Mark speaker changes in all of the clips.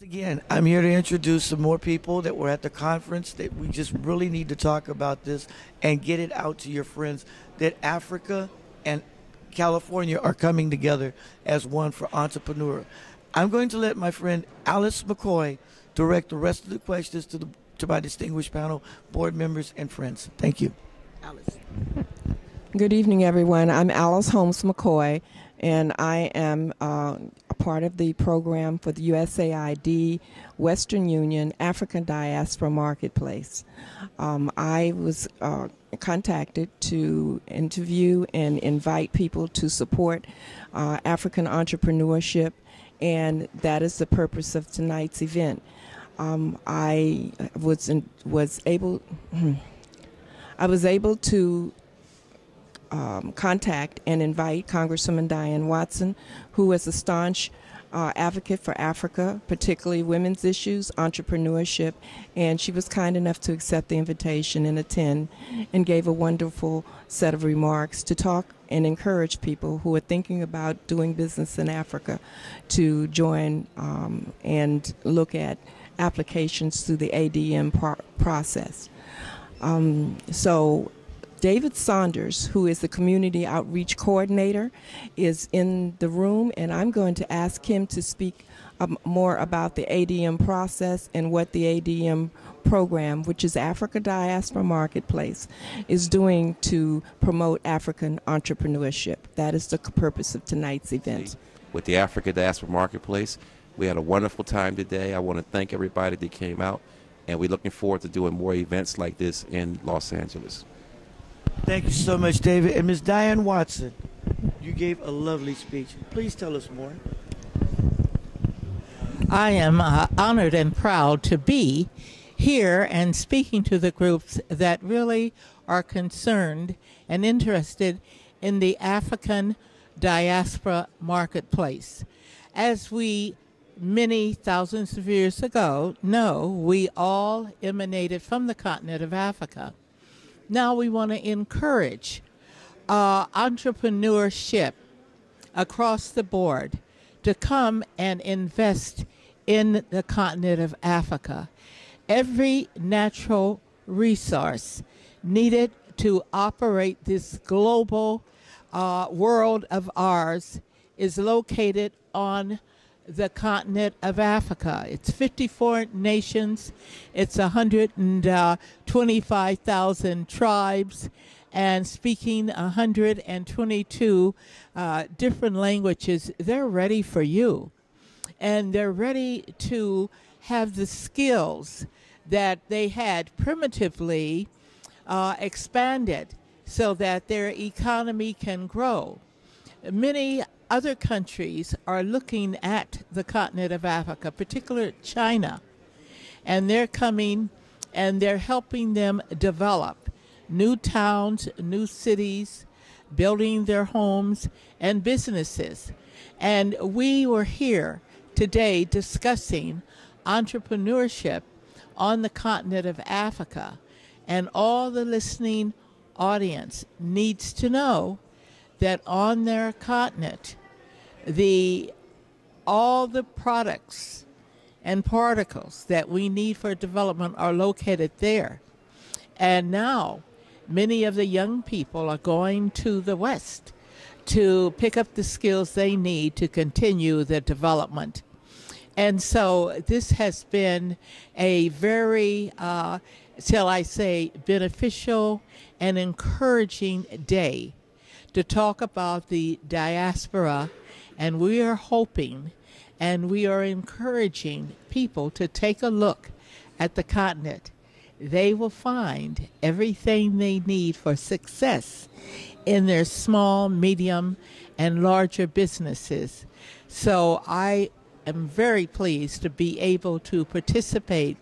Speaker 1: Again, I'm here to introduce some more people that were at the conference that we just really need to talk about this and get it out to your friends that Africa and California are coming together as one for entrepreneur. I'm going to let my friend Alice McCoy direct the rest of the questions to my distinguished panel, board members, and friends. Thank you. Alice.
Speaker 2: Good evening, everyone. I'm Alice Holmes McCoy, and I am a part of the program for the USAID Western Union African Diaspora Marketplace. I was contacted to interview and invite people to support African entrepreneurship, and that is the purpose of tonight's event. I was able to contact and invite Congresswoman Diane Watson, who is a staunch advocate for Africa, particularly women's issues, entrepreneurship, and she was kind enough to accept the invitation and attend, and gave a wonderful set of remarks to talk and encourage people who are thinking about doing business in Africa to join and look at applications through the ADM process. So David Saunders, who is the Community Outreach Coordinator, is in the room, and I'm going to ask him to speak more about the ADM process and what the ADM program, which is Africa Diaspora Marketplace, is doing to promote African entrepreneurship. That is the purpose of tonight's event.
Speaker 3: With the Africa Diaspora Marketplace, we had a wonderful time today. I want to thank everybody that came out, and we're looking forward to doing more events like this in Los Angeles.
Speaker 1: Thank you so much, David. And Ms. Diane Watson, you gave a lovely speech. Please tell us more.
Speaker 4: I am honored and proud to be here and speaking to the groups that really are concerned and interested in the African diaspora marketplace. As we many thousands of years ago know, we all emanated from the continent of Africa. Now we want to encourage entrepreneurship across the board to come and invest in the continent of Africa. Every natural resource needed to operate this global world of ours is located on the continent of Africa. It's 54 nations, it's 125,000 tribes, and speaking 122 different languages. They're ready for you, and they're ready to have the skills that they had primitively expanded so that their economy can grow. Many other countries are looking at the continent of Africa, particularly China, and they're coming and they're helping them develop new towns, new cities, building their homes and businesses. And we were here today discussing entrepreneurship on the continent of Africa, and all the listening audience needs to know that on their continent, all the products and particles that we need for development are located there. And now many of the young people are going to the West to pick up the skills they need to continue the development. And so this has been a very, shall I say, beneficial and encouraging day to talk about the diaspora. And we are hoping and we are encouraging people to take a look at the continent. They will find everything they need for success in their small, medium, and larger businesses. So I am very pleased to be able to participate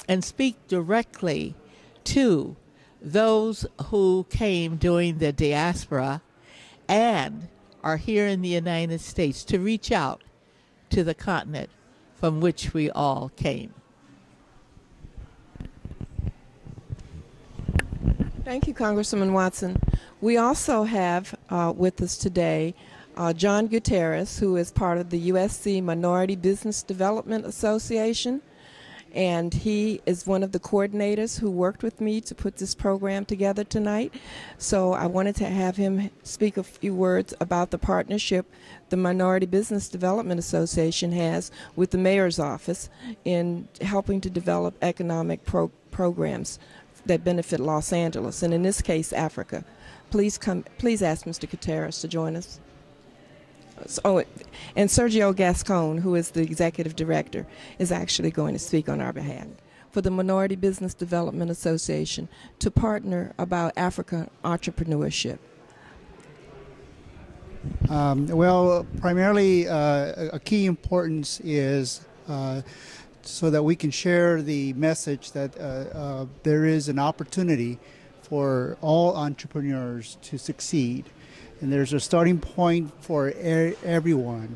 Speaker 4: and speak directly to those who came during the diaspora and are here in the United States to reach out to the continent from which we all came.
Speaker 2: Thank you, Congresswoman Watson. We also have with us today John Gutierrez, who is part of the USC Minority Business Development Association, and he is one of the coordinators who worked with me to put this program together tonight. So I wanted to have him speak a few words about the partnership the Minority Business Development Association has with the Mayor's Office in helping to develop economic programs that benefit Los Angeles, and in this case, Africa. Please ask Mr. Gutierrez to join us. And Sergio Gascon, who is the executive director, is actually going to speak on our behalf for the Minority Business Development Association to partner about African entrepreneurship.
Speaker 5: Well, primarily a key importance is so that we can share the message that there is an opportunity for all entrepreneurs to succeed. And there's a starting point for everyone.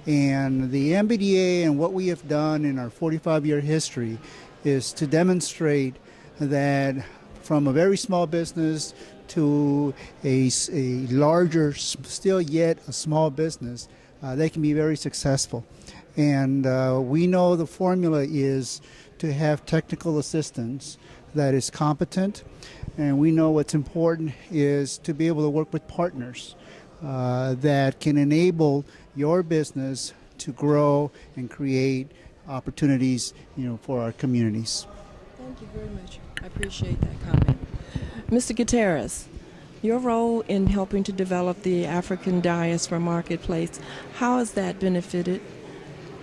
Speaker 5: And the MBDA and what we have done in our 45-year history is to demonstrate that from a very small business to a larger, still yet a small business, they can be very successful. And we know the formula is to have technical assistance that is competent, and we know what's important is to be able to work with partners that can enable your business to grow and create opportunities, for our communities.
Speaker 2: Thank you very much. I appreciate that comment. Mr. Gutierrez, your role in helping to develop the African Diaspora Marketplace, how has that benefited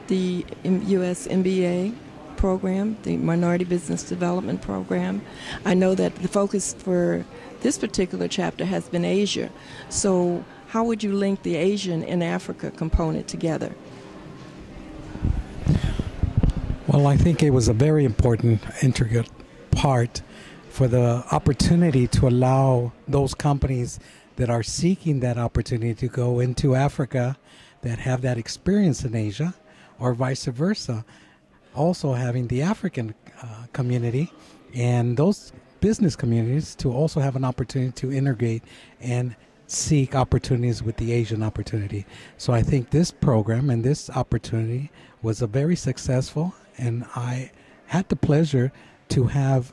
Speaker 2: the U.S. MBA program, the Minority Business Development Program? I know that the focus for this particular chapter has been Asia. So how would you link the Asian and Africa component together?
Speaker 6: Well, I think it was a very important, intricate part for the opportunity to allow those companies that are seeking that opportunity to go into Africa that have that experience in Asia, or vice versa, also having the African community and those business communities to also have an opportunity to integrate and seek opportunities with the Asian opportunity. So I think this program and this opportunity was a very successful, and I had the pleasure to have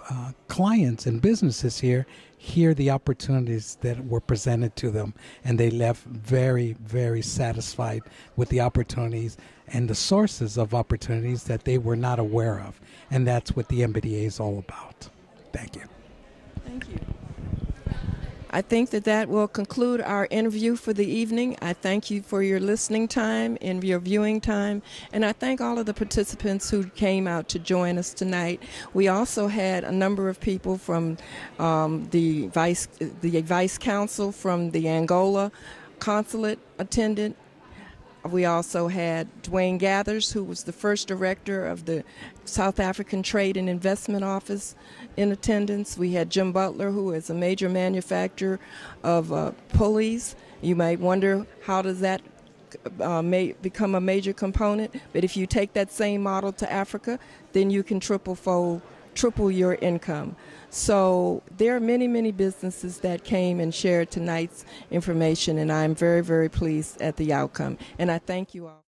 Speaker 6: clients and businesses here hear the opportunities that were presented to them, and they left very, very satisfied with the opportunities and the sources of opportunities that they were not aware of. And that's what the MBDA is all about. Thank you.
Speaker 2: Thank you. I think that will conclude our interview for the evening. I thank you for your listening time and your viewing time, and I thank all of the participants who came out to join us tonight. We also had a number of people from the Vice Consul from the Angola Consulate attendant. We also had Dwayne Gathers, who was the first director of the South African Trade and Investment Office, in attendance. We had Jim Butler, who is a major manufacturer of pulleys. You might wonder, how does that become a major component? But if you take that same model to Africa, then you can triple your income. So there are many, many businesses that came and shared tonight's information, and I'm very, very pleased at the outcome. And I thank you all.